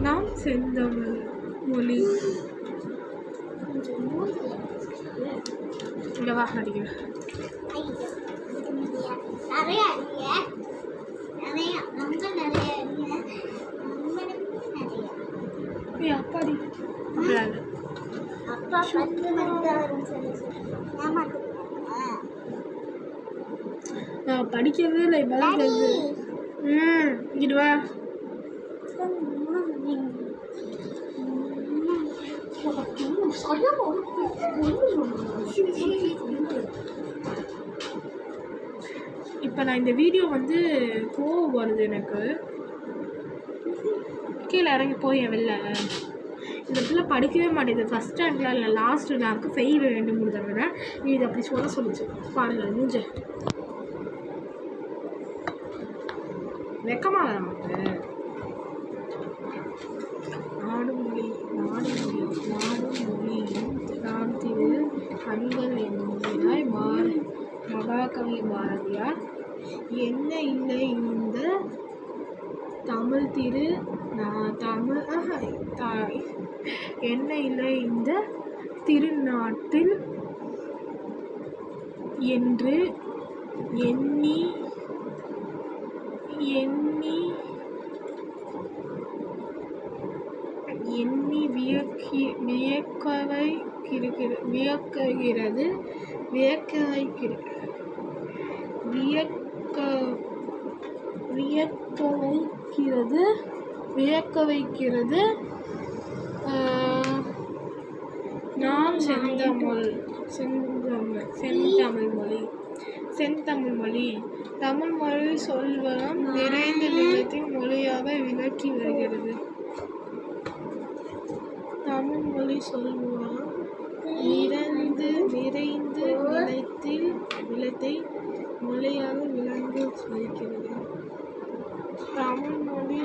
நாம் செந்தமிழ் மொழி. நான் படிக்கவே இல்லை இப்பதான் தெரியுது. இங்கிட்டு வா. இப்போ நான் இந்த வீடியோ வந்து கோவம் வருது எனக்கு. கீழே இறங்கி போய் வெளில இந்த பிள்ளை படிக்கவே மாட்டேங்குது. ஃபஸ்ட் ரேங்க்ல இல்லை லாஸ்ட் ரேங்க்கு ஃபெயில் 2-3 தடவை. இது அப்படி சொல்லிச்சு பாருங்கள். மூஞ்ச வெக்கமாக நமக்கு. நாடு மொழி நாம் திரு கண்கள் என்கிறாய் மகாகவி பாரதியார். என்ன இல்லை இந்த தமிழ் திரு என்ன இல்லை இந்த திருநாட்டில் என்று எண்ணி வியக்க வைக்கிறது. நாம் செந்தமிழ் மொழி தமிழ் மொழி சொல்வனம் நிறைந்த நிலத்தின் மொழியாக விளக்கி வருகிறது. தமிழ் மொழி சொல்வனம் நிறைந்து நிலத்தை மொழியாக விளங்க வைக்கிறது. தமிழ் மொழி